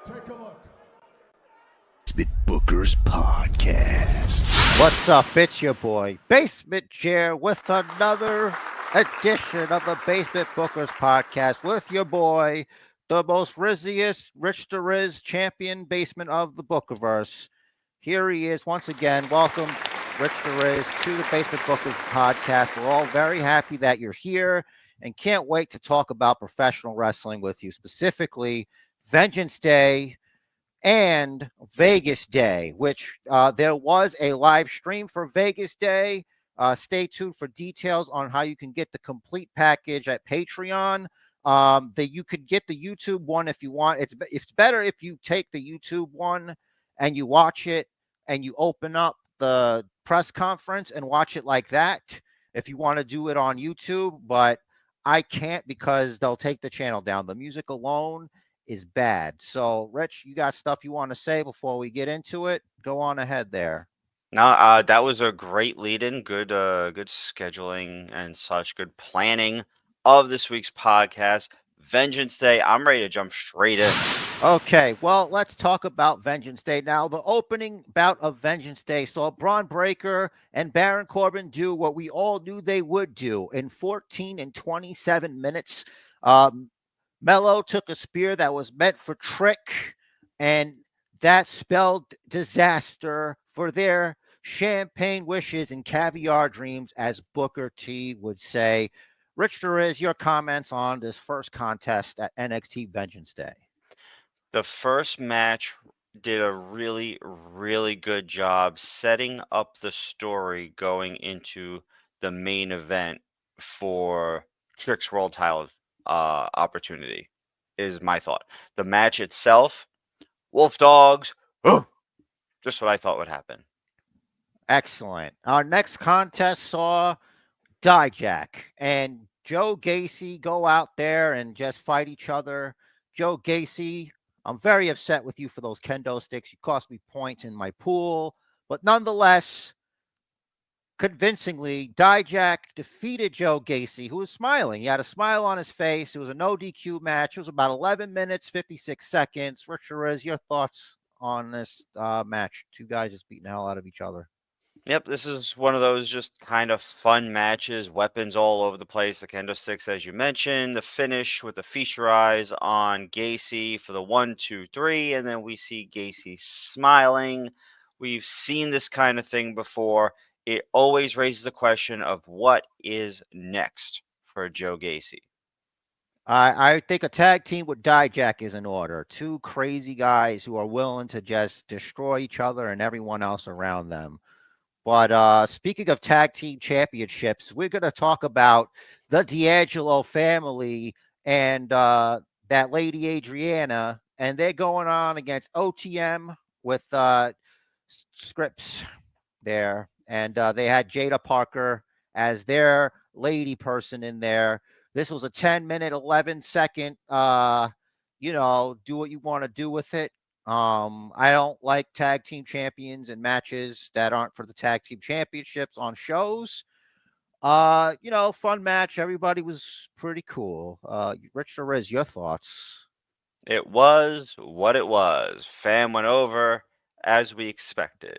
Take a look. Basement Bookers Podcast. What's up? It's your boy, Basement Chair, with another edition of the Basement Bookers Podcast with your boy, the most rizziest, Rich the Riz champion basement of the Bookerverse. Here he is once again. Welcome, Rich the Riz, to the Basement Bookers Podcast. We're all very happy that you're here and can't wait to talk about professional wrestling with you, specifically Vengeance Day and Vegas Day, which there was a live stream for Vegas Day. Stay tuned for details on how you can get the complete package at Patreon. That you could get the YouTube one if you want. It's better if you take the YouTube one and you watch it and you open up the press conference and watch it like that. If you want to do it on YouTube, but I can't because they'll take the channel down. The music alone is bad. So, Rich, you got stuff you want to say before we get into it? Go on ahead there. No, that was a great lead-in. Good scheduling and such. Good planning of this week's podcast. Vengeance Day. I'm ready to jump straight in. Okay, well, let's talk about Vengeance Day. Now, the opening bout of Vengeance Day saw Braun Breaker and Baron Corbin do what we all knew they would do in 14 and 27 minutes. Mello took a spear that was meant for Trick, and that spelled disaster for their champagne wishes and caviar dreams, as Booker T would say. Rich, there is your comments on this first contest at NXT Vengeance Day. The first match did a really good job setting up the story going into the main event for Trick's World Title opportunity, is my thought. The match itself, Wolf Dogs, just what I thought would happen. Excellent. Our next contest saw Dijak and Joe Gacy go out there and just fight each other. Joe Gacy, I'm very upset with you for those kendo sticks. You cost me points in my pool, but nonetheless, convincingly, Dijak defeated Joe Gacy, who was smiling. He had a smile on his face. It was a no DQ match. It was about 11 minutes, 56 seconds. Richard, your thoughts on this match? Two guys just beating the hell out of each other. Yep, this is one of those just kind of fun matches, weapons all over the place, the kendo sticks, as you mentioned, the finish with the feature eyes on Gacy for the 1, 2, 3, and then we see Gacy smiling. We've seen this kind of thing before. It always raises the question of what is next for Joe Gacy. I think a tag team with Dijak is in order. Two crazy guys who are willing to just destroy each other and everyone else around them. But speaking of tag team championships, we're going to talk about the D'Angelo family and that lady Adriana, and they're going on against OTM with Scripps there. And they had Jada Parker as their lady person in there. This was a 10-minute, 11-second, do what you want to do with it. I don't like tag team champions and matches that aren't for the tag team championships on shows. Fun match. Everybody was pretty cool. Rich Perez, your thoughts? It was what it was. Fam went over as we expected.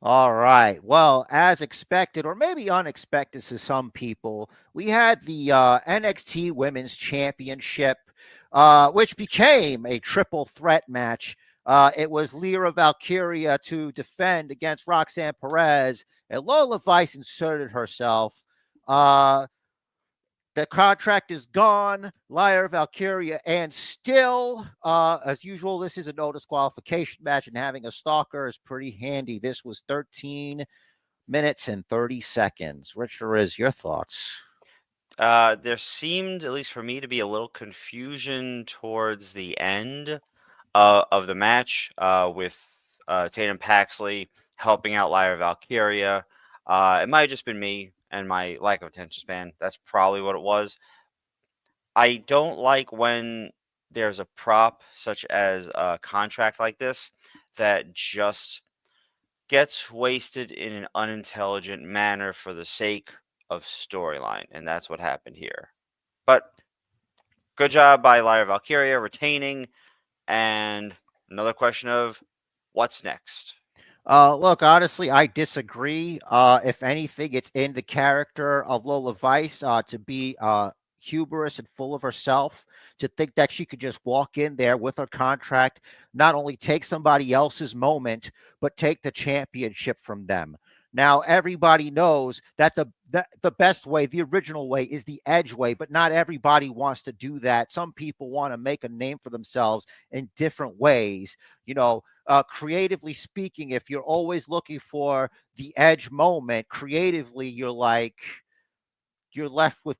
All right. Well, as expected, or maybe unexpected to some people, we had the NXT Women's Championship, which became a triple threat match. It was Lyra Valkyria to defend against Roxanne Perez, and Lola Vice inserted herself. The contract is gone. Lyra Valkyria, and still, as usual, this is a no disqualification match, and having a stalker is pretty handy. This was 13 minutes and 30 seconds. Richard, is your thoughts? There seemed, at least for me, to be a little confusion towards the end of the match with Tatum Paxley helping out Lyra Valkyria. It might have just been me and my lack of attention span. That's probably what it was. I don't like when there's a prop such as a contract like this that just gets wasted in an unintelligent manner for the sake of storyline, and that's what happened here. But good job by Lyra Valkyria retaining. And another question of what's next? Look, honestly, I disagree. If anything, it's in the character of Lola Vice to be hubris and full of herself, to think that she could just walk in there with her contract, not only take somebody else's moment, but take the championship from them. Now, everybody knows that the best way, the original way, is the edge way, but not everybody wants to do that. Some people want to make a name for themselves in different ways. You know, creatively speaking, if you're always looking for the edge moment, creatively, you're left with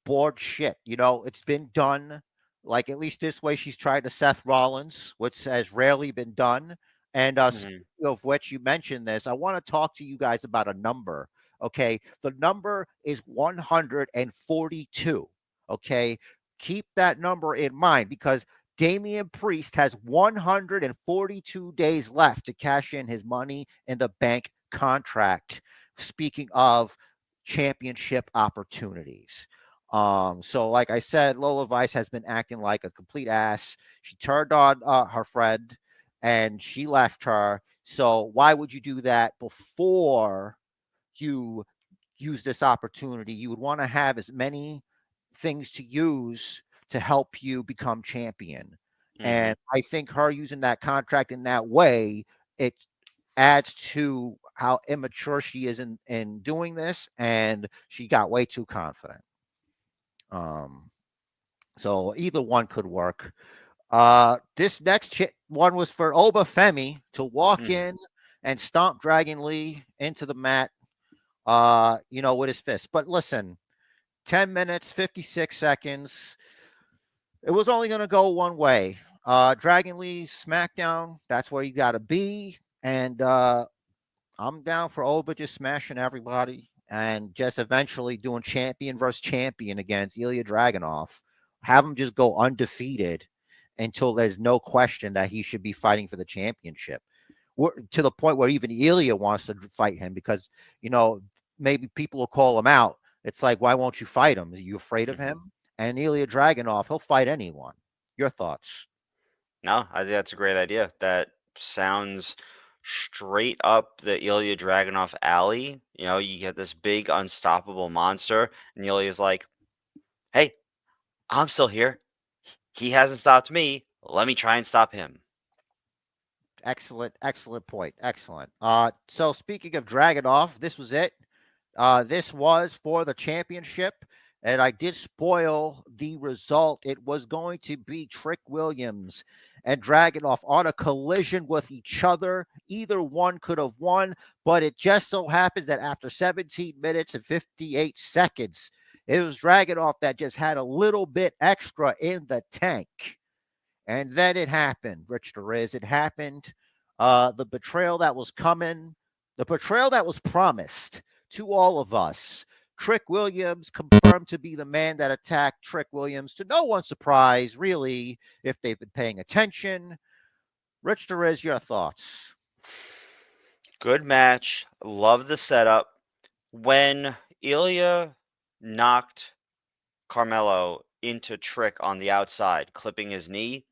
bored shit. You know, it's been done. Like at least this way, she's tried to Seth Rollins, which has rarely been done. And speaking Hmm. of which, you mentioned this. I want to talk to you guys about a number. Okay, the number is 142. Okay, keep that number in mind because Damian Priest has 142 days left to cash in his money in the bank contract. Speaking of championship opportunities. So like I said, Lola Vice has been acting like a complete ass. She turned on her friend and she left her. So why would you do that before you use this opportunity? You would want to have as many things to use to help you become champion. Hmm. And I think her using that contract in that way, it adds to how immature she is in doing this, and she got way too confident. Um, so either one could work. This next one was for Oba Femi to walk Hmm. in and stomp Dragon Lee into the mat, with his fist. But listen, 10 minutes, 56 seconds. It was only going to go one way. Dragon Lee SmackDown, that's where you got to be. And I'm down for Oba just smashing everybody and just eventually doing champion versus champion against Ilya Dragunov. Have him just go undefeated until there's no question that he should be fighting for the championship. We're, to the point where even Ilya wants to fight him because, you know, maybe people will call him out. It's like, why won't you fight him? Are you afraid of Hmm. him? And Ilya Dragunov, he'll fight anyone. Your thoughts? No, I think that's a great idea. That sounds straight up the Ilya Dragunov alley. You know, you get this big unstoppable monster, and Ilya's like, "Hey, I'm still here. He hasn't stopped me. Let me try and stop him." Excellent, excellent point. Excellent. So speaking of Dragunov, this was it. This was for the championship, and I did spoil the result. It was going to be Trick Williams and Dragunov on a collision with each other. Either one could have won, but it just so happens that after 17 minutes and 58 seconds, it was Dragunov that just had a little bit extra in the tank. And then it happened, Rich Derez. It happened. The betrayal that was coming, the betrayal that was promised to all of us. Trick Williams confirmed to be the man that attacked Trick Williams, to no one's surprise, really, if they've been paying attention. Rich Derez, your thoughts? Good match. Love the setup. When Ilya knocked Carmelo into Trick on the outside, clipping his knee,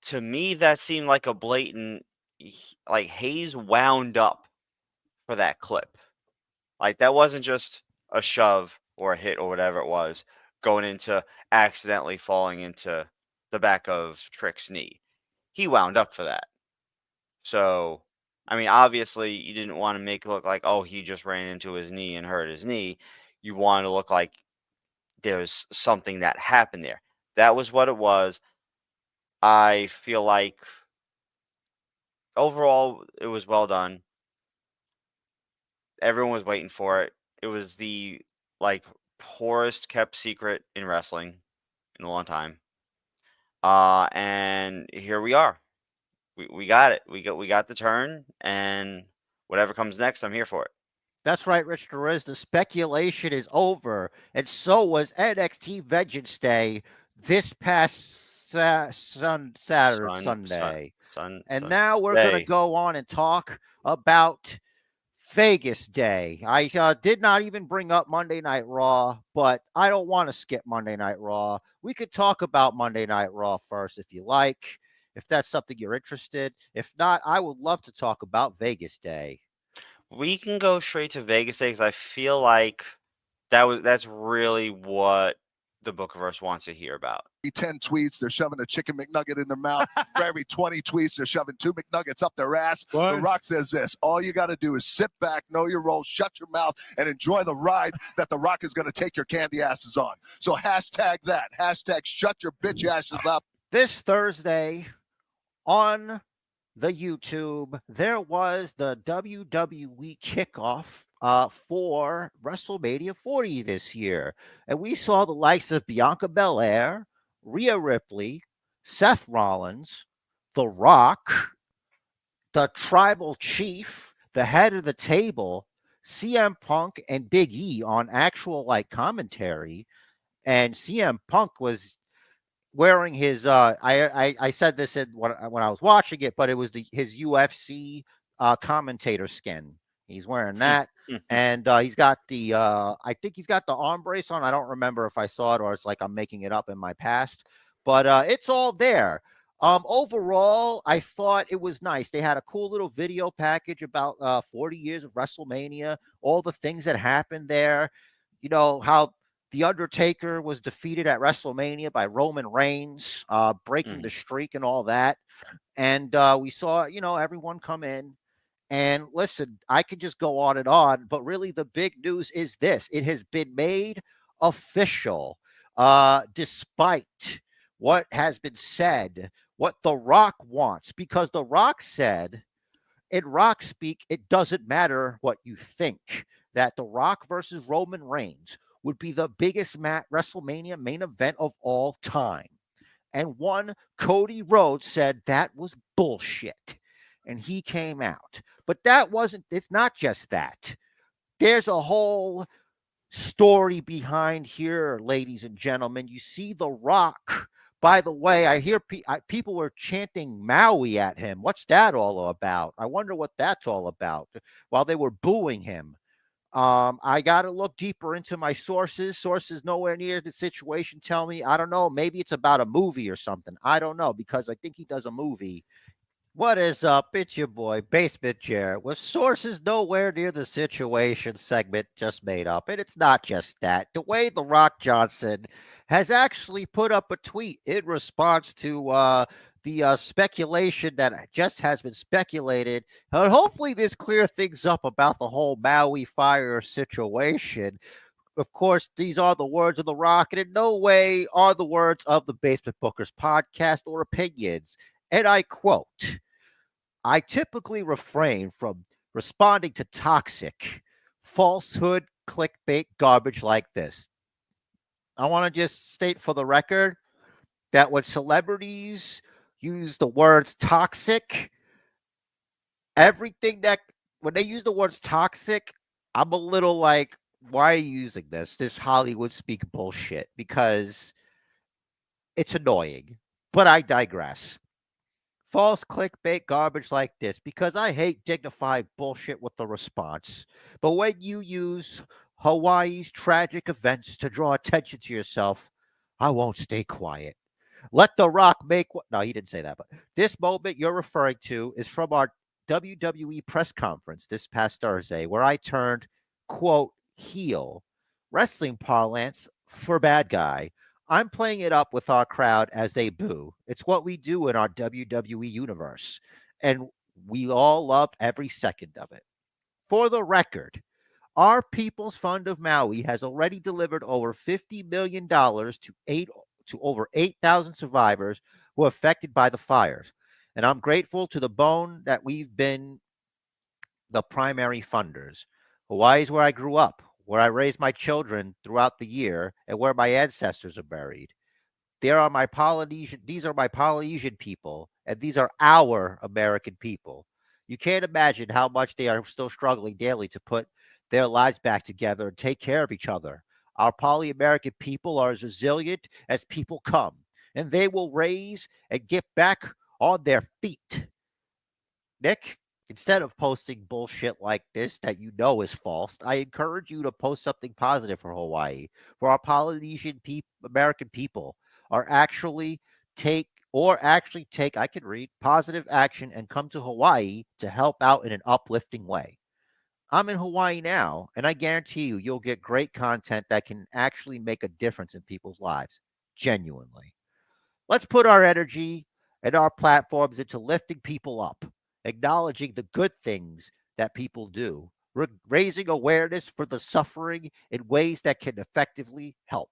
to me that seemed like a blatant like Hayes wound up for that clip. Like that wasn't just a shove or a hit or whatever it was going into accidentally falling into the back of Trick's knee. He wound up for that. So, I mean, obviously you didn't want to make it look like, oh, he just ran into his knee and hurt his knee. You wanted to look like there's something that happened there. That was what it was. I feel like overall it was well done. Everyone was waiting for it. It was the like poorest kept secret in wrestling in a long time. And here we are. We got it. We got the turn, and whatever comes next, I'm here for it. That's right, Rich Derez. The speculation is over, and so was NXT Vengeance Day this past Saturday, Sun, sun, Sunday. sun, And sun. now we're going to Day. go on and talk about Vegas Day. I did not even bring up Monday Night Raw, but I don't want to skip Monday Night Raw. We could talk about Monday Night Raw first if you like, if that's something you're interested. If not, I would love to talk about Vegas Day. We can go straight to Vegas Day because I feel like that's really what the Bookiverse wants to hear about. 10 tweets, they're shoving a chicken McNugget in their mouth. For every 20 tweets, they're shoving 2 McNuggets up their ass. What? The Rock says this: all you got to do is sit back, know your role, shut your mouth, and enjoy the ride that The Rock is going to take your candy asses on. So hashtag that. Hashtag shut your bitch asses up. This Thursday on the YouTube, there was the WWE kickoff for WrestleMania 40 this year. And we saw the likes of Bianca Belair, Rhea Ripley, Seth Rollins, The Rock, the Tribal Chief, the head of the table, CM Punk, and Big E on actual commentary. And CM Punk was wearing his I said this when I was watching it, but it was his UFC commentator skin. He's wearing that, and he's got the I think he's got the arm brace on. I don't remember if I saw it or it's like I'm making it up in my past, but it's all there. Overall, I thought it was nice. They had a cool little video package about 40 years of WrestleMania, all the things that happened there. You know how the Undertaker was defeated at WrestleMania by Roman Reigns, breaking the streak and all that. And we saw, everyone come in. And listen, I could just go on, but really the big news is this. It has been made official, despite what has been said, what The Rock wants, because The Rock said, in Rock speak, it doesn't matter what you think, that The Rock versus Roman Reigns would be the biggest WrestleMania main event of all time. And one Cody Rhodes said that was bullshit. And he came out. But it's not just that. There's a whole story behind here, ladies and gentlemen. You see The Rock. By the way, I hear people were chanting Maui at him. What's that all about? I wonder what that's all about while they were booing him. I got to look deeper into my sources. Sources nowhere near the situation tell me, I don't know, maybe it's about a movie or something. I don't know, because I think he does a movie. What is up? It's your boy, Basement Chair, with sources nowhere near the situation segment just made up. And it's not just that. Dwayne The Rock Johnson has actually put up a tweet in response to the speculation that just has been speculated. And hopefully this clears things up about the whole Maui fire situation. Of course, these are the words of The Rock, and in no way are the words of the Basement Bookers podcast or opinions. And I quote, I typically refrain from responding to toxic, falsehood, clickbait garbage like this. I want to just state for the record that when celebrities use the words toxic, when they use the words toxic, I'm a little like, why are you using this Hollywood speak bullshit? Because it's annoying. But I digress. False clickbait garbage like this, because I hate dignified bullshit with the response. But when you use Hawaii's tragic events to draw attention to yourself, I won't stay quiet. Let The Rock make what? No, he didn't say that. But this moment you're referring to is from our WWE press conference this past Thursday, where I turned, quote, heel, wrestling parlance, for bad guy. I'm playing it up with our crowd as they boo. It's what we do in our WWE universe. And we all love every second of it. For the record, our People's Fund of Maui has already delivered over $50 million to over 8,000 survivors who were affected by the fires. And I'm grateful to the bone that we've been the primary funders. Hawaii is where I grew up, where I raised my children throughout the year, and where my ancestors are buried. These are my Polynesian people, and these are our American people. You can't imagine how much they are still struggling daily to put their lives back together and take care of each other. Our Poly American people are as resilient as people come, and they will raise and get back on their feet. Nick? Instead of posting bullshit like this that you know is false, I encourage you to post something positive for Hawaii. For our Polynesian American people are actually take, I can read, positive action and come to Hawaii to help out in an uplifting way. I'm in Hawaii now, and I guarantee you, you'll get great content that can actually make a difference in people's lives. Genuinely. Let's put our energy and our platforms into lifting people up, acknowledging the good things that people do, raising awareness for the suffering in ways that can effectively help.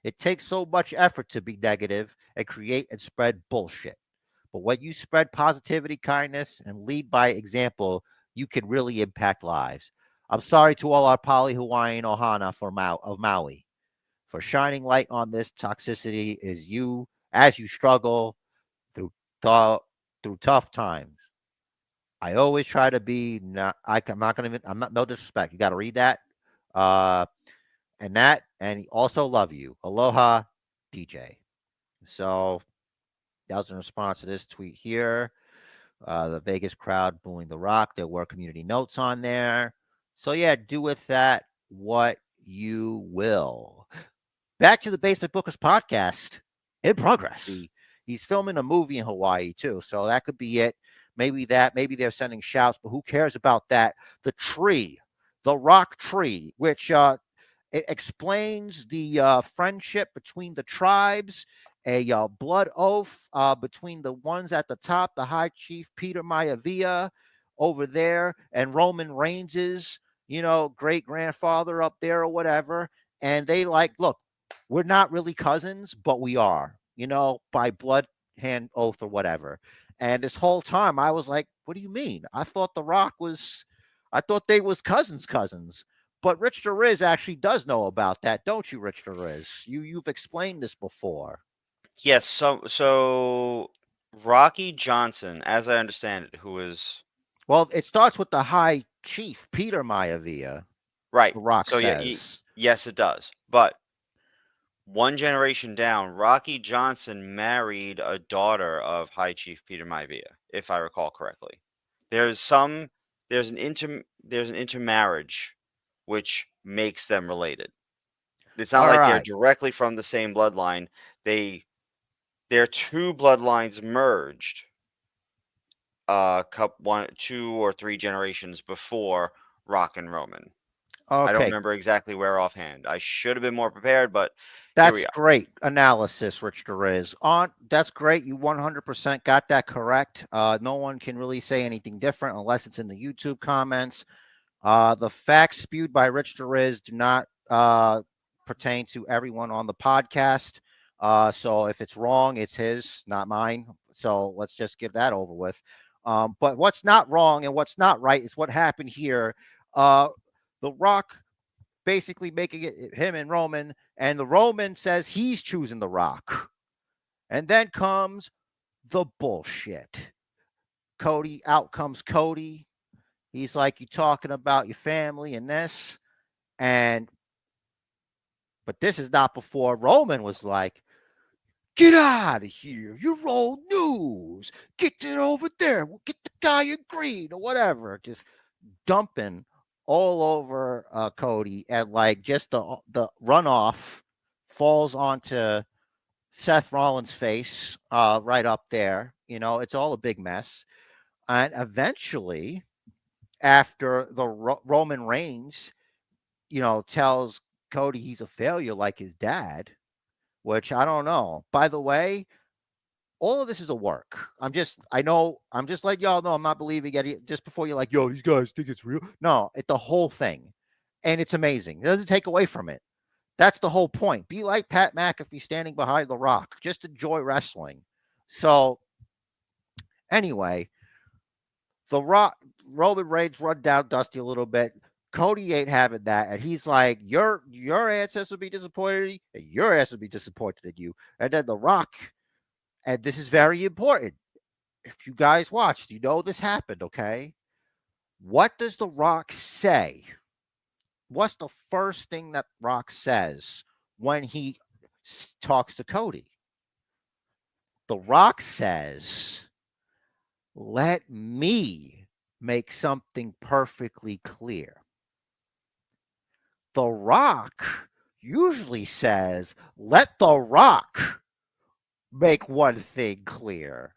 It takes so much effort to be negative and create and spread bullshit. But when you spread positivity, kindness, and lead by example, you can really impact lives. I'm sorry to all our Poly Hawaiian Ohana of Maui for shining light on this toxicity is you as you struggle through th- through tough times. I always try to be not. I'm not gonna. I'm not. No disrespect. You got to read that. Uh, and also love you. Aloha, DJ. So that was in response to this tweet here. The Vegas crowd booing The Rock. There were community notes on there. So yeah, do with that what you will. Back to the Basement Bookers podcast in progress. He's filming a movie in Hawaii too, so that could be it. Maybe that. Maybe they're sending shouts, but who cares about that? The tree, the rock tree, which it explains the friendship between the tribes, a blood oath between the ones at the top, the High Chief Peter Maivia over there, and Roman Reigns's, great grandfather up there or whatever. And they like, look, we're not really cousins, but we are, by blood hand oath or whatever. And this whole time I was like, what do you mean? I thought they was cousins. But Rich DeRiz actually does know about that, don't you, Rich DeRiz? You've explained this before. Yes, so Rocky Johnson, as I understand it, who is Well, it starts with the High Chief, Peter Maivia, right. The Rock So yeah, says. yes, it does. But one generation down, Rocky Johnson married a daughter of High Chief Peter Maivia, if I recall correctly. There's some there's an intermarriage which makes them related. It's not All like they're right. directly from the same bloodline. Their two bloodlines merged one, 2 or 3 generations before Rock and Roman. I don't Okay. remember exactly where offhand. I should have been more prepared, but here we That's are. great analysis, Rich DeRiz. That's great. You 100% got that correct. No one can really say anything different unless it's in the YouTube comments. The facts spewed by Rich DeRiz do not pertain to everyone on the podcast. So if it's wrong, it's his, not mine. So let's just get that over with. But what's not wrong and what's not right is what happened here. The Rock basically making it him and Roman, and the Roman says he's choosing the Rock. And then comes the bullshit. Out comes Cody. He's like, you talking about your family and this. And but this is not before Roman was like, get out of here. You're old news. Get it over there. We'll get the guy in green or whatever. Just dumping all over Cody, and like just the runoff falls onto Seth Rollins' face right up there. It's all a big mess. And eventually, after the Roman Reigns, tells Cody he's a failure like his dad, which I don't know. By the way, all of this is a work. I'm just letting y'all know I'm not believing it just before you're like, yo, these guys think it's real. No, it's the whole thing. And it's amazing. It doesn't take away from it. That's the whole point. Be like Pat McAfee standing behind The Rock. Just enjoy wrestling. So, anyway, the Roman Reigns run down Dusty a little bit. Cody ain't having that, and he's like, "Your ancestors would be disappointed, and your ass would be disappointed in you." And then The Rock, and this is very important. If you guys watched, this happened. Okay, what does The Rock say? What's the first thing that Rock says when he talks to Cody? The Rock says, let me make something perfectly clear. The Rock usually says, let The Rock make one thing clear.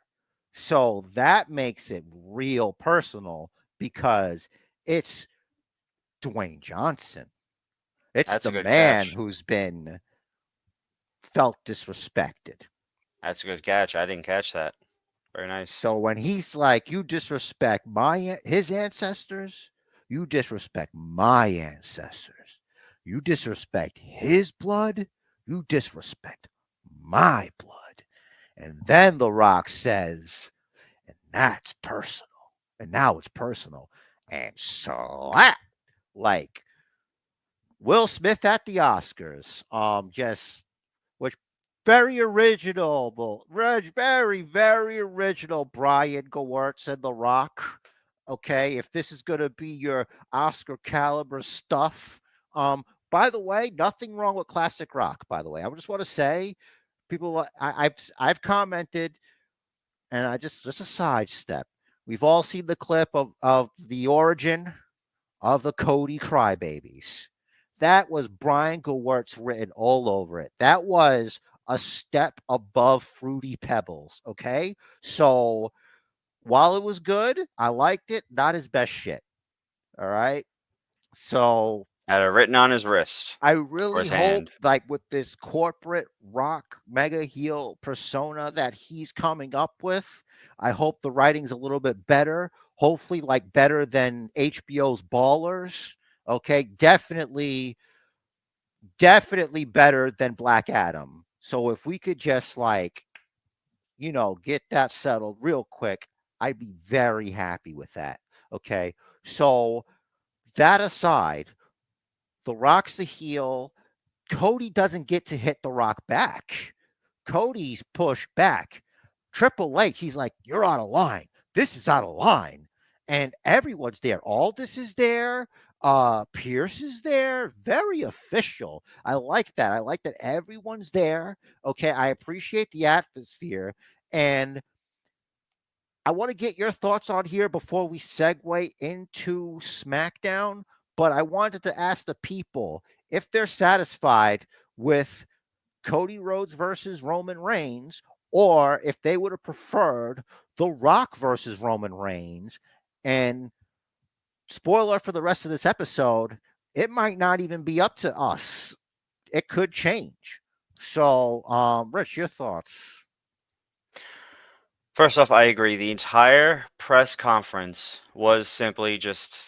So that makes it real personal because it's Dwayne Johnson. It's That's the a good man catch. who's been felt disrespected. That's a good catch. I didn't catch that. Very nice. So when he's like, you disrespect his ancestors, you disrespect my ancestors. You disrespect his blood, you disrespect my blood. And then The Rock says, and that's personal. And now it's personal. And slap like Will Smith at the Oscars. Just which very original, very, very original Brian Gewirtz and The Rock. Okay, if this is gonna be your Oscar caliber stuff. By the way, nothing wrong with classic rock, by the way. I just want to say, people I've commented, and I just a sidestep. We've all seen the clip of the origin of the Cody Crybabies. That was Brian Gewirtz written all over it. That was a step above Fruity Pebbles. Okay. So while it was good, I liked it, not his best shit. All right. So Had it written on his wrist I or really his hope, hand. like, with this corporate rock mega heel persona that he's coming up with, I hope the writing's a little bit better. Hopefully, like, better than HBO's Ballers. Okay, definitely better than Black Adam. So if we could just, like, get that settled real quick, I'd be very happy with that. Okay, so that aside, The Rock's the heel. Cody doesn't get to hit The Rock back. Cody's pushed back. Triple H, he's like, you're out of line. This is out of line. And everyone's there. Aldis is there. Pierce is there. Very official. I like that. I like that everyone's there. Okay. I appreciate the atmosphere. And I want to get your thoughts on here before we segue into SmackDown. But I wanted to ask the people if they're satisfied with Cody Rhodes versus Roman Reigns, or if they would have preferred The Rock versus Roman Reigns. And spoiler for the rest of this episode, it might not even be up to us. It could change. So, Rich, your thoughts? First off, I agree. The entire press conference was simply just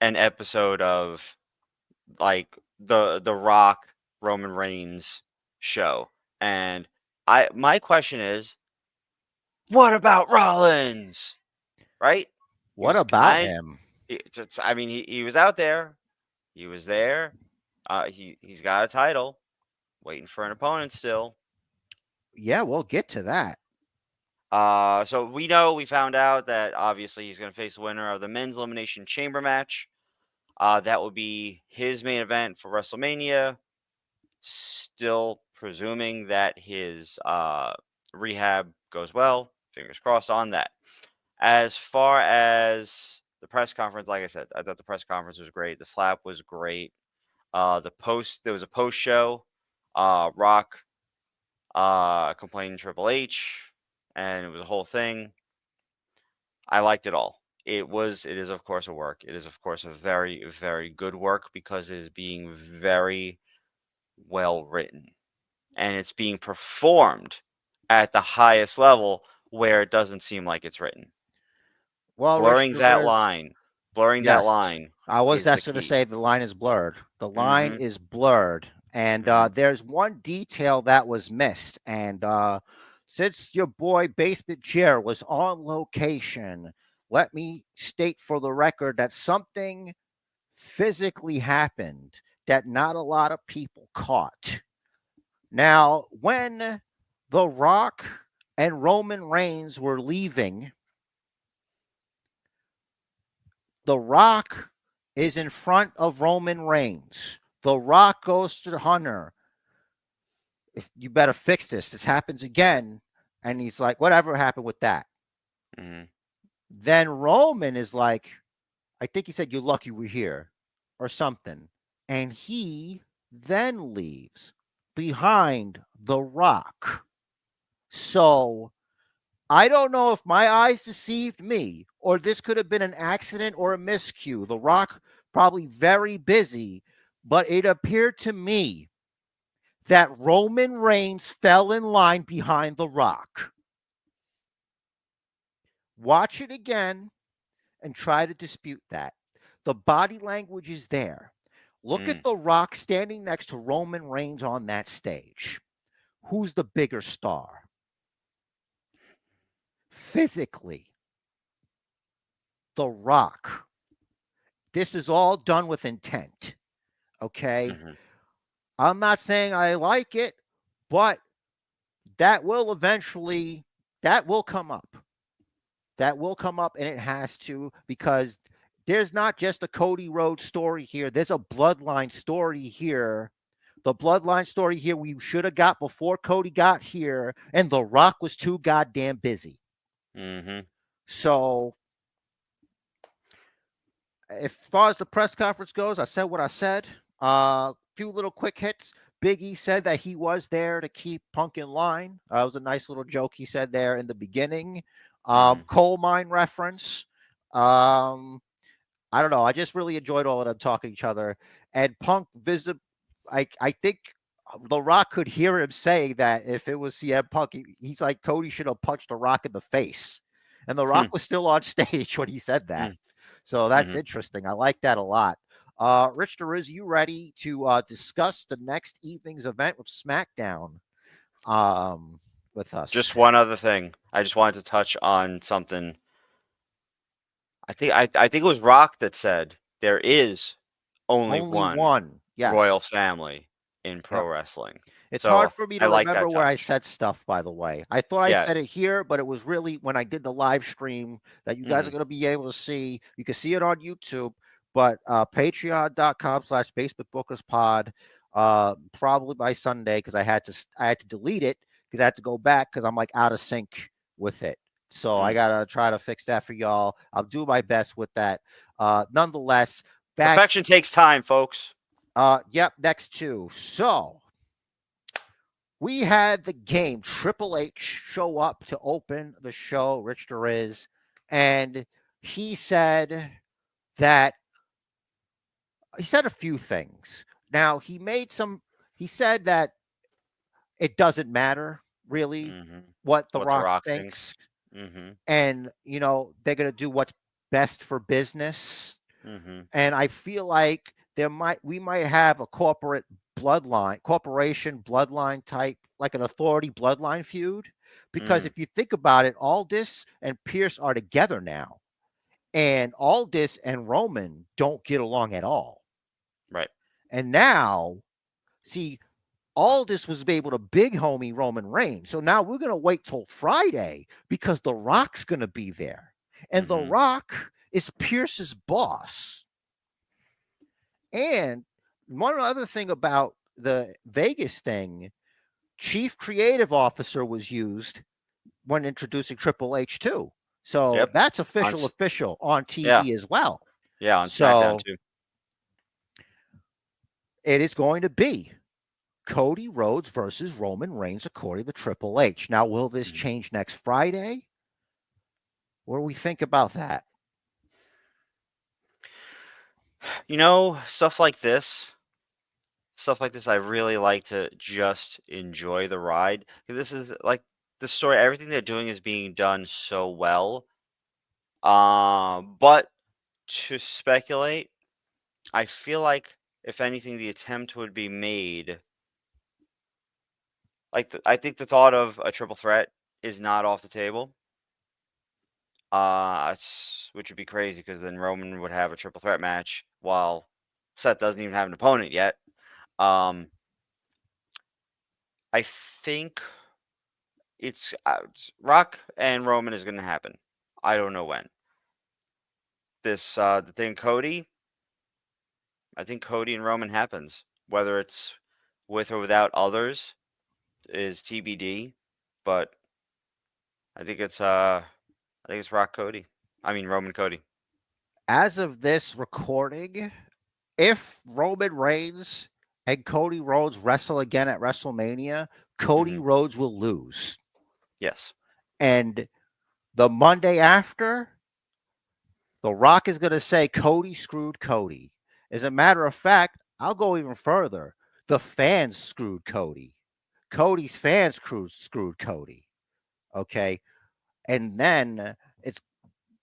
an episode of like the Rock Roman Reigns show. And my question is, what about Rollins? Right? He What was about kind. him? I mean, he was out there. He was there. He's got a title, waiting for an opponent still. Yeah, we'll get to that. So we found out that obviously he's going to face the winner of the men's elimination chamber match. That will be his main event for WrestleMania. Still presuming that his rehab goes well. Fingers crossed on that. As far as the press conference, like I said, I thought the press conference was great. The slap was great. There was a post show. Rock complaining to Triple H, and it was a whole thing. I liked it all. It is of course a work. It is of course a very, very good work because it is being very well written and it's being performed at the highest level where it doesn't seem like it's written. Well, Rich, Blurring there that is. line, blurring that Yes, line I was is the just going to key. say the line is blurred. The line Mm-hmm. is blurred, and Mm-hmm. there's one detail that was missed. And since your boy Basement Chair was on location, let me state for the record that something physically happened that not a lot of people caught. Now, when The Rock and Roman Reigns were leaving, The Rock is in front of Roman Reigns. The Rock goes to Hunter. If you better fix this, this happens again. And he's like, whatever happened with that. Mm-hmm. Then Roman is like, I think he said, "You're lucky we're here," or something. And he then leaves behind The Rock. So I don't know if my eyes deceived me or this could have been an accident or a miscue. The Rock probably very busy, but it appeared to me that Roman Reigns fell in line behind The Rock. Watch it again and try to dispute that. The body language is there. Look at Mm, The Rock standing next to Roman Reigns on that stage. Who's the bigger star? Physically, The Rock. This is all done with intent. Okay. mhm, I'm not saying I like it, but that will eventually that will come up. That will come up and it has to because there's not just a Cody Rhodes story here. There's a bloodline story here. The bloodline story here we should have got before Cody got here, and The Rock was too goddamn busy. mhm, So, as far as the press conference goes, I said what I said. Few little quick hits. Big E said that he was there to keep Punk in line. It was a nice little joke he said there in the beginning. mhm, Coal mine reference. Um, I don't know. I just really enjoyed all of them talking to each other. And Punk visit. I think The Rock could hear him saying that if it was CM Punk, he's like Cody should have punched The Rock in the face, and The Rock hmm, was still on stage when he said that. mm, So that's mhm. interesting. I like that a lot. Rich Deriz, you ready to discuss the next evening's event with SmackDown with us? Just one other thing. I just wanted to touch on something. I think it was Rock that said there is only Only one one. Yes. royal family in pro Yep. wrestling. It's hard So for me I to like remember that where I touch. said stuff, by the way. I thought I Yeah. said it here, but it was really when I did the live stream that you guys are Mhm, going to be able to see. You can see it on YouTube, but patreon.com/Facebook Bookers Pod, probably by Sunday because I had to delete it because I had to go back because I'm like out of sync with it. So I mm. got to try to fix that for y'all. I'll do my best with that. Nonetheless, back, Perfection takes time, folks. yep, next two. So we had the game Triple H show up to open the show, Rich Deriz, and he said that he said a few things. Now he said that it doesn't matter really Mhm. what The What The Rock Rock thinks, thinks. Mhm, and they're gonna do what's best for business. mhm, And I feel like we might have a corporation bloodline type, like an authority bloodline feud. Because mm. if you think about it, Aldis and Pierce are together now, and Aldis and Roman don't get along at all. Right. And now, see, Aldis was able to big homie Roman Reigns. So now we're gonna wait till Friday because The Rock's gonna be there, and The Mhm, Rock is Pierce's boss. And one other thing about the Vegas thing, chief creative officer was used when introducing Triple H too. So yep. that's On official, s official on Yeah, TV as well. yeah, on SmackDown So too. it is going to be Cody Rhodes versus Roman Reigns according to Triple H. Now, will this Mhm. change next Friday? What do we think about that? Stuff like this, I really like to just enjoy the ride. 'Cause this is like the story, everything they're doing is being done so well. But to speculate, I feel like if anything, the attempt would be made. I think the thought of a triple threat is not off the table. Which would be crazy because then Roman would have a triple threat match while Seth doesn't even have an opponent yet. Um, I think Rock and Roman is going to happen. I don't know when. The thing Cody, I think Cody and Roman happens. Whether it's with or without others is TBD. But I think it's Rock Cody. I mean Roman Cody. As of this recording, if Roman Reigns and Cody Rhodes wrestle again at WrestleMania, Cody Mhm. Rhodes will lose. Yes. And the Monday after, The Rock is going to say Cody screwed Cody. As a matter of fact, I'll go even further. The fans screwed Cody. Cody's fans screwed Cody. Okay. And then it's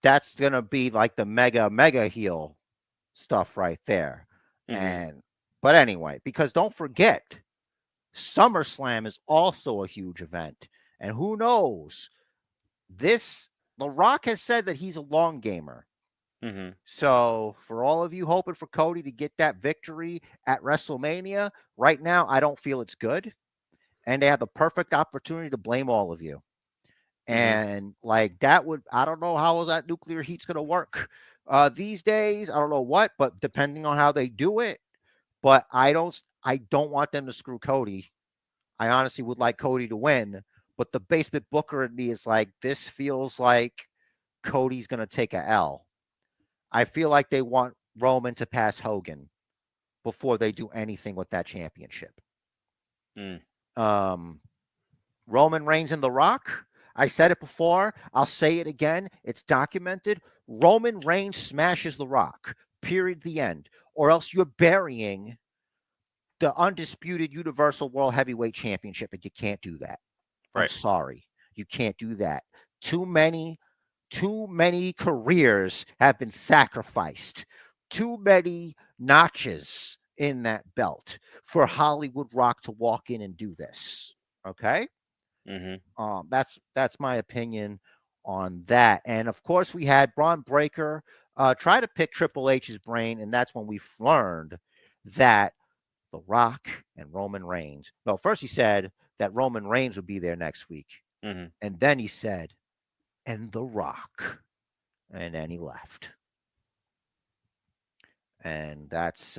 that's going to be like the mega heel stuff right there. Mhm. But anyway, because don't forget, SummerSlam is also a huge event. And who knows? This The Rock has said that he's a long gamer. Mhm. So, for all of you hoping for Cody to get that victory at WrestleMania, right now, I don't feel it's good. And they have the perfect opportunity to blame all of you. Mhm. And like I don't know how that nuclear heat's going to work these days. I don't know what, but depending on how they do it, but I don't want them to screw Cody. I honestly would like Cody to win, but the basement booker in me is like, this feels like Cody's going to take a L. I feel like they want Roman to pass Hogan before they do anything with that championship. Mm. Um, Roman Reigns and The Rock. I said it before. I'll say it again. It's documented. Roman Reigns smashes The Rock. Period. The end. Or else you're burying the undisputed Universal World Heavyweight Championship, and you can't do that. I'm Right. sorry. You can't do that. Too many careers have been sacrificed. Too many notches in that belt for Hollywood Rock to walk in and do this. Okay? Mhm. That's my opinion on that. And of course, we had Braun Breaker try to pick Triple H's brain, and that's when we learned that The Rock and Roman Reigns. Well, first he said that Roman Reigns would be there next week, Mhm. and then he said, "And The Rock," and then he left. And that's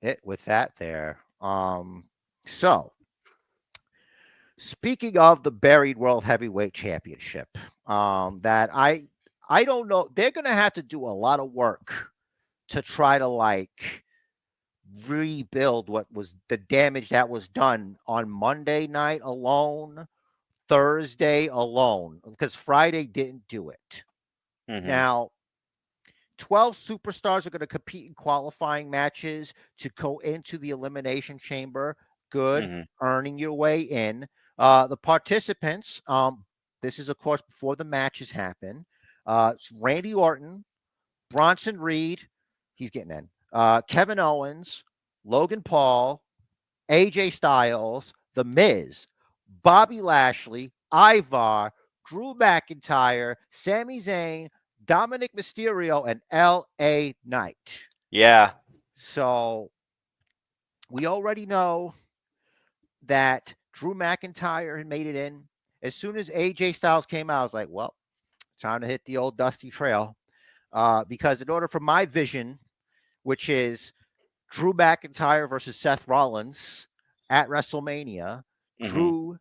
it with that there. So speaking of the buried World Heavyweight Championship, that I don't know, they're gonna have to do a lot of work to try to like rebuild what was the damage that was done on Monday night alone, Thursday alone, because Friday didn't do it. Mhm. Now, 12 superstars are going to compete in qualifying matches to go into the elimination chamber. Good, Mhm. earning your way in. The participants, this is, of course, before the matches happen. It's Randy Orton, Bronson Reed, he's getting in. Kevin Owens, Logan Paul, AJ Styles, The Miz, Bobby Lashley, Ivar, Drew McIntyre, Sami Zayn, Dominic Mysterio, and LA Knight. Yeah. So we already know that Drew McIntyre had made it in. As soon as AJ Styles came out, I was like, well, time to hit the old dusty trail. Because in order for my vision, which is Drew McIntyre versus Seth Rollins at WrestleMania, Mhm. Drew,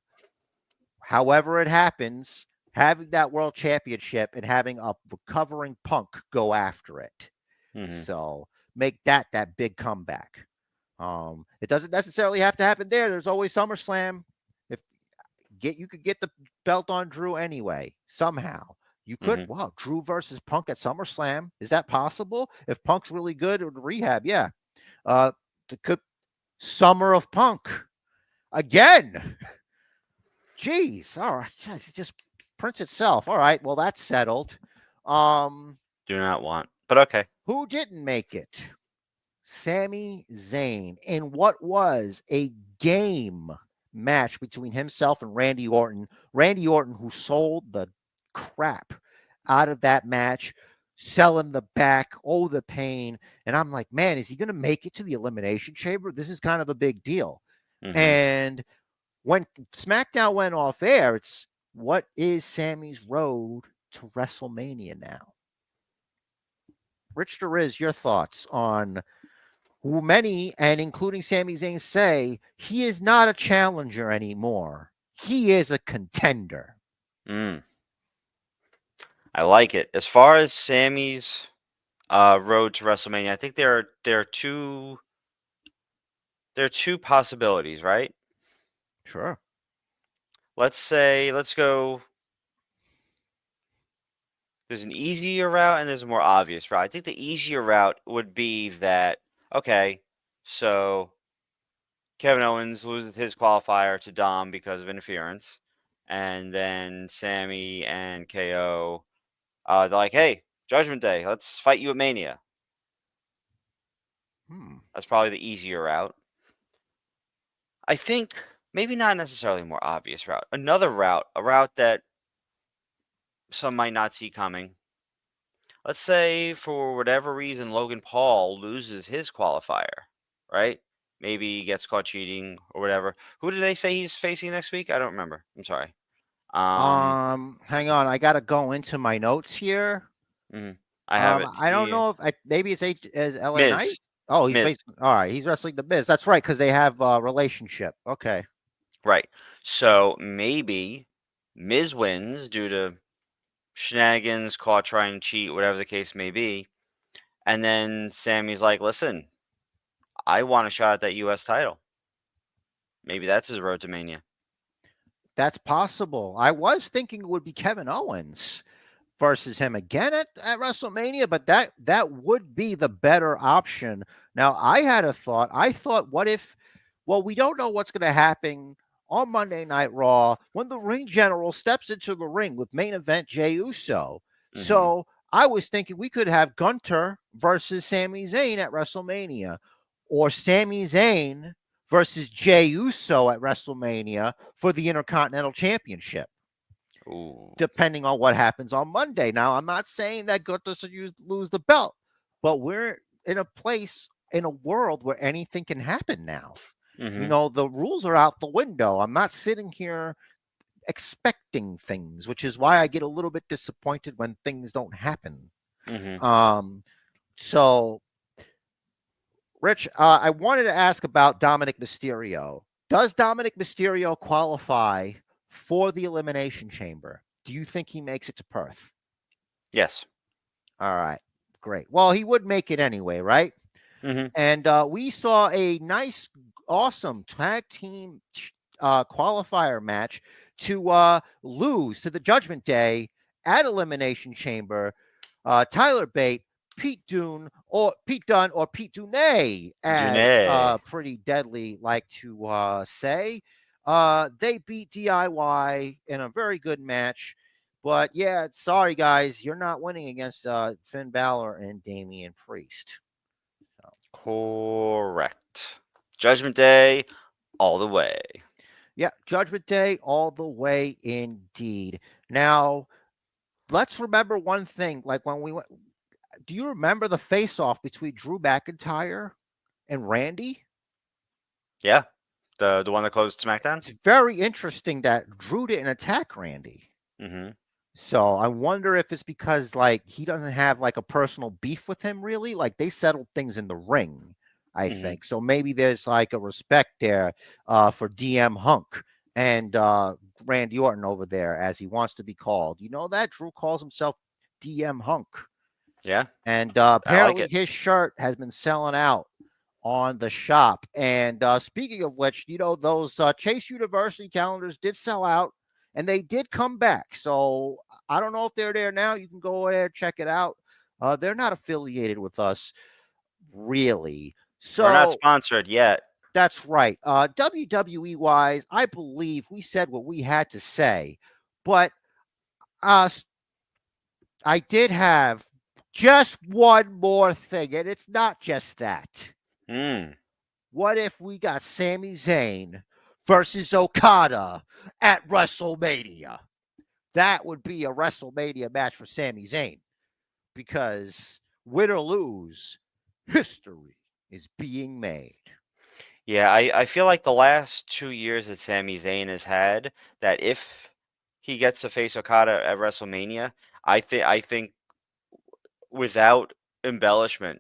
however it happens, having that world championship and having a recovering Punk go after it. Mhm. So make that big comeback. It doesn't necessarily have to happen there. There's always SummerSlam. If you could get the belt on Drew anyway somehow. You could, Mhm. wow, Drew versus Punk at SummerSlam. Is that possible? If Punk's really good or rehab, yeah. The could Summer of Punk again. Jeez, all right, it just prints itself. All right, well that's settled. Um, Do not want. But okay. who didn't make it? Sami Zayn in what was a game match between himself and Randy Orton. Randy Orton, who sold the crap out of that match, selling the back, oh, the pain. And I'm like, man, is he going to make it to the Elimination Chamber? This is kind of a big deal. Mhm. And when SmackDown went off air, it's what is Sammy's road to WrestleMania now? Rich Deriz, your thoughts on who many, and including Sami Zayn, say he is not a challenger anymore. He is a contender. Mm. I like it. As far as Sammy's road to WrestleMania, I think there are two possibilities, right? Sure. Let's go. There's an easier route and there's a more obvious route. I think the easier route would be that, okay, so Kevin Owens loses his qualifier to Dom because of interference, and then Sammy and KO, they're like, hey, Judgment Day, let's fight you at Mania. Hmm. That's probably the easier route. I think maybe not necessarily a more obvious route. Another route, a route that some might not see coming. Let's say for whatever reason Logan Paul loses his qualifier, right? Maybe he gets caught cheating or whatever. Who did they say he's facing next week? I don't remember. I'm sorry. Um, Hang on. I gotta go into my notes here. mhm. I have it I don't here. know if maybe it's LA Knight. Miz. Oh, he's Miz. facing. All right, he's wrestling the Miz. That's right, because they have a relationship. Okay. Right. So maybe Miz wins due to shenanigans, caught trying to cheat, whatever the case may be. And then Sammy's like, listen, I want a shot at that US title. Maybe that's his road to Mania. That's possible. I was thinking it would be Kevin Owens versus him again at WrestleMania, but that would be the better option. Now, I had a thought. I thought, what if, well, we don't know what's going to happen on Monday Night Raw when the ring general steps into the ring with main event Jey Uso. Hmm. So I was thinking we could have Gunter versus Sami Zayn at WrestleMania, or Sami Zayn versus Jey Uso at WrestleMania for the Intercontinental Championship, Ooh. depending on what happens on Monday. Now, I'm not saying that Gunther should lose the belt, but we're in a place, in a world where anything can happen now. Hmm. The rules are out the window. I'm not sitting here expecting things, which is why I get a little bit disappointed when things don't happen. Hmm. Um, so, Rich, I wanted to ask about Dominic Mysterio. Does Dominic Mysterio qualify for the Elimination Chamber? Do you think he makes it to Perth? Yes. All right, great. Well, he would make it anyway, right? Hmm. And we saw a nice, awesome tag team qualifier match to lose to the Judgment Day at Elimination Chamber. Tyler Bate, Pete Dunne, or Pete Dunne, as Janae. Pretty Deadly like to say. They beat DIY in a very good match. But yeah, sorry guys, you're not winning against Finn Balor and Damian Priest. So, Correct. Judgment Day, all the way. yeah, Judgment Day all the way indeed. Now, let's remember one thing. Like when we went, do you remember the face off between Drew McIntyre and Randy? Yeah. The one that closed SmackDown. It's very interesting that Drew didn't attack Randy. Hmm. So I wonder if it's because like he doesn't have like a personal beef with him really. Like they settled things in the ring, I Hmm. think. So maybe there's like a respect there for DM Hunk and Randy Orton over there, as he wants to be called. You know that Drew calls himself DM Hunk. Yeah. And I like apparently it. his shirt has been selling out on the shop. And speaking of which, those Chase University calendars did sell out and they did come back. So I don't know if they're there now. You can go there, check it out. They're not affiliated with us, really. We're not So sponsored yet. that's right. WWE wise, I believe we said what we had to say. But uh, I did have just one more thing, and it's not just that. Mm. What if we got Sami Zayn versus Okada at WrestleMania? That would be a WrestleMania match for Sami Zayn because win or lose, history is being made. Yeah, I feel like the last 2 years that Sami Zayn has had, that if he gets to face Okada at WrestleMania, I think without embellishment,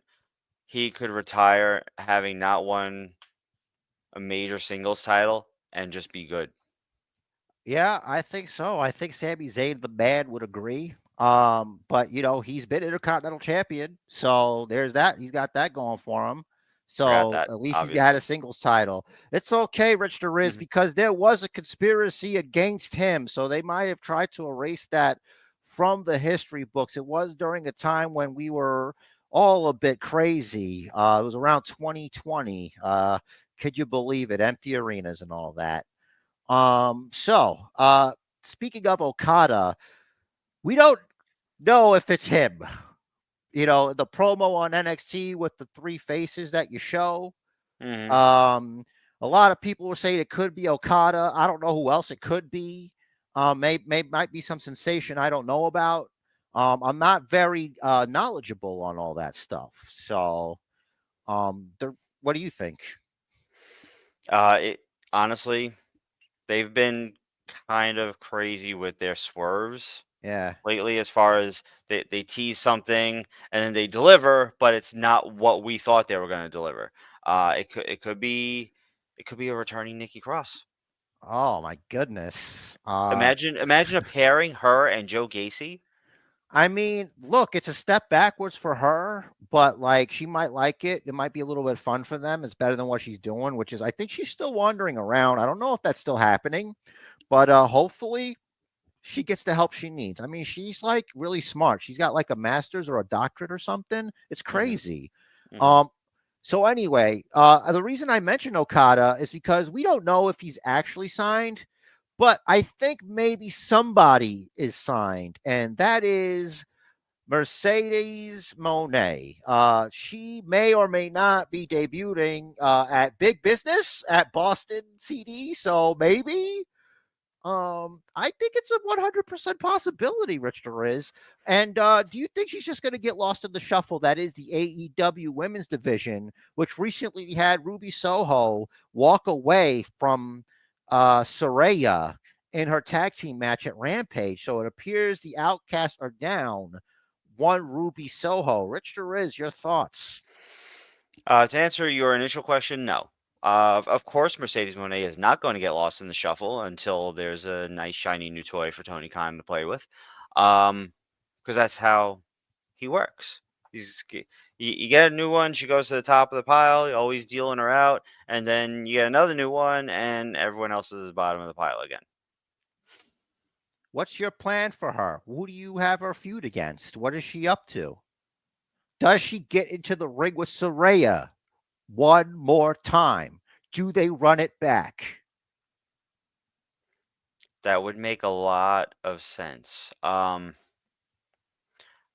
he could retire having not won a major singles title and just be good. Yeah, I think so. I think Sami Zayn, the man, would agree. But he's been Intercontinental Champion, so there's that. He's got that going for him. Forgot So that, at least he's had a obviously. singles title. It's okay, Rich the Riz, Mhm. because there was a conspiracy against him. So they might have tried to erase that from the history books. It was during a time when we were all a bit crazy. It was around 2020. Could you believe it? Empty arenas and all that. Speaking of Okada, we don't know if it's him. The promo on NXT with the three faces that you show. Mhm. Um, a lot of people were saying it could be Okada. I don't know who else it could be. Might be some sensation I don't know about. I'm not very knowledgeable on all that stuff. So, what do you think? It honestly, they've been kind of crazy with their swerves Yeah. lately, as far as they tease something and then they deliver, but it's not what we thought they were going to deliver. It could be a returning Nikki Cross. Oh my goodness. Imagine a pairing her and Joe Gacy. I mean, look, it's a step backwards for her, but like she might like it. It might be a little bit fun for them. It's better than what she's doing, which is I think she's still wandering around. I don't know if that's still happening, but hopefully she gets the help she needs. I mean, she's like really smart. She's got like a master's or a doctorate or something. It's Hmm. crazy. Hmm. Um so anyway, the reason I mentioned Okada is because we don't know if he's actually signed, but I think maybe somebody is signed, and that is Mercedes Monet. She may or may not be debuting at Big Business at Boston CD. So maybe I think it's a 100% possibility, Rich Riz. And do you think she's just going to get lost in the shuffle? That is the AEW women's division, which recently had Ruby Soho walk away from Saraya in her tag team match at Rampage. So it appears the Outcasts are down one Ruby Soho. Rich Riz, your thoughts? To answer your initial question, no. Of course, Mercedes Monet is not going to get lost in the shuffle until there's a nice shiny new toy for Tony Khan to play with, because that's how he works. You get a new one, she goes to the top of the pile, you're always dealing her out, and then you get another new one, and everyone else is at the bottom of the pile again. What's your plan for her? Who do you have her feud against? What is she up to? Does she get into the ring with Saraya one more time? Do they run it back? That would make a lot of sense.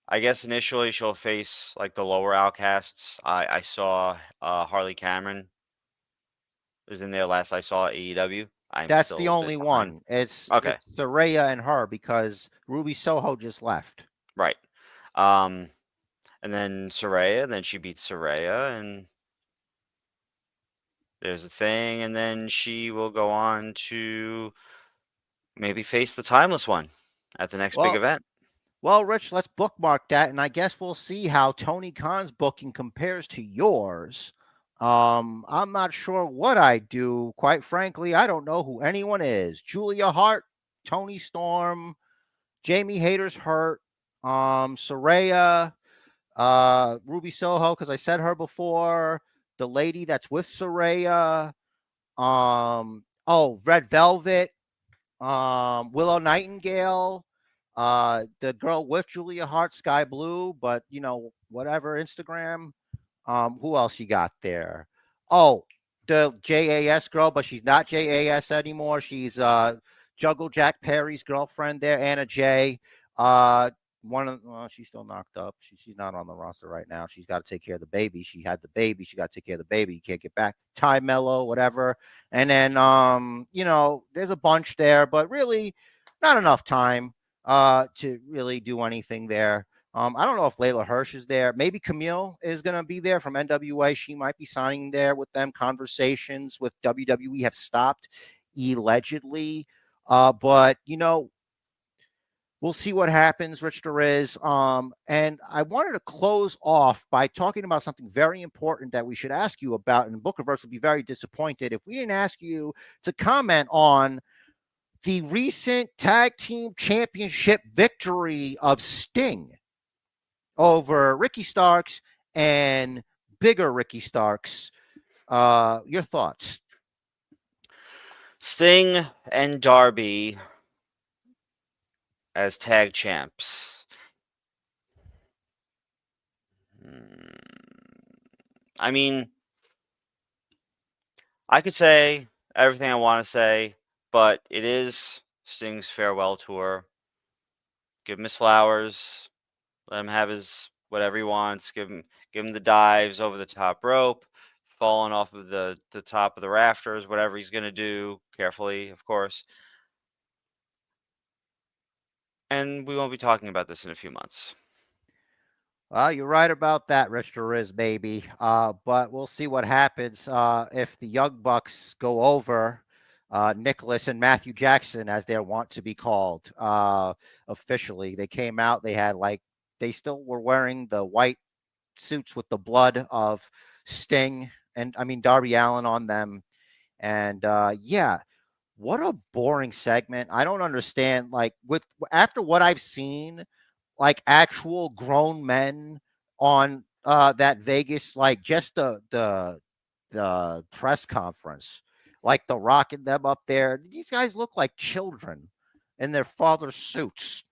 I guess initially she'll face like the lower outcasts. I saw Harley Cameron was in there last I saw AEW. I'm That's still the a bit only behind. one. It's Okay, it's Saraya and her because Ruby Soho just left. right. Um, and then Soraya, then she beats Soraya, and there's a thing, and then she will go on to maybe face the Timeless One at the next big Well, event. well, Rich, let's bookmark that, and I guess we'll see how Tony Khan's booking compares to yours. I'm not sure what I do. Quite frankly, I don't know who anyone is. Julia Hart, Tony Storm, Jamie Hayter's hurt. Saraya, Ruby Soho, because I said her before. The lady that's with Saraya. Red Velvet. Willow Nightingale. The girl with Julia Hart, Sky Blue, but whatever, Instagram. Who else you got there? Oh, the JAS girl, but she's not JAS anymore. She's Juggle Jack Perry's girlfriend there, Anna J. Uh, she's still knocked up. She's not on the roster right now. She's got to take care of the baby. She had the baby. She got to take care of the baby. You can't get back. Ty Mello, whatever. And then there's a bunch there, but really not enough time to really do anything there. I don't know if Layla Hirsch is there. Maybe Camille is going to be there from NWA. She might be signing there with them. Conversations with WWE have stopped allegedly. But we'll see what happens, Rich Derez. And I wanted to close off by talking about something very important that we should ask you about. And Bookerverse would be very disappointed if we didn't ask you to comment on the recent tag team championship victory of Sting over Ricky Starks and bigger Ricky Starks. Your thoughts? Sting and Darby as tag champs. I mean, I could say everything I want to say, but it is Sting's farewell tour. Give him his flowers. Let him have his whatever he wants. Give him the dives over the top rope, falling off of the top of the rafters, whatever he's gonna do, carefully, of course. And we won't be talking about this in a few months. Well, you're right about that, Rich Riz, baby. But we'll see what happens if the Young Bucks go over Nicholas and Matthew Jackson, as they want to be called officially. They came out. They still were wearing the white suits with the blood of Sting and Darby Allin on them. And yeah, what a boring segment. I don't understand. Like after what I've seen, like actual grown men on that Vegas, like just the press conference, like The Rock and them up there. These guys look like children in their father's suits.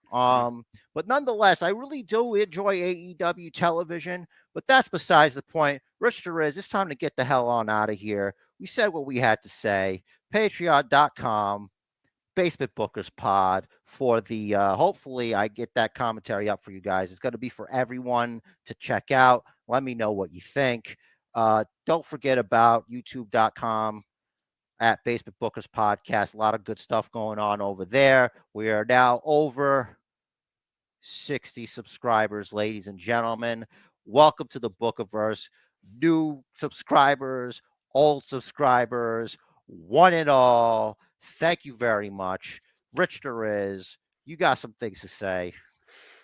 But nonetheless, I really do enjoy AEW television, but that's besides the point. Rich Derez, it's time to get the hell on out of here. We said what we had to say. Patreon.com, Basement Bookers Pod for the hopefully I get that commentary up for you guys. It's going to be for everyone to check out. Let me know what you think. Don't forget about youtube.com at Basement Bookers Podcast. A lot of good stuff going on over there. We are now over 60 subscribers, ladies and gentlemen. Welcome to the Bookiverse. New subscribers, old subscribers, one and all. Thank you very much. Rich Derez, you got some things to say.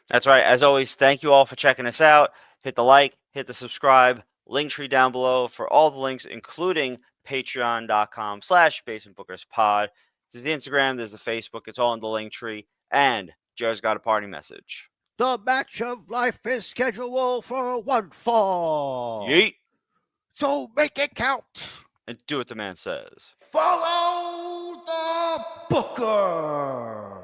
That's right. As always, thank you all for checking us out. Hit the like, hit the subscribe, link tree down below for all the links, including patreon.com/basementbookerspod. There's the Instagram, there's the Facebook. It's all in the link tree. And Joe's got a party message. The match of life is scheduled for one fall. Yeet. So make it count. And do what the man says. Follow the Booker.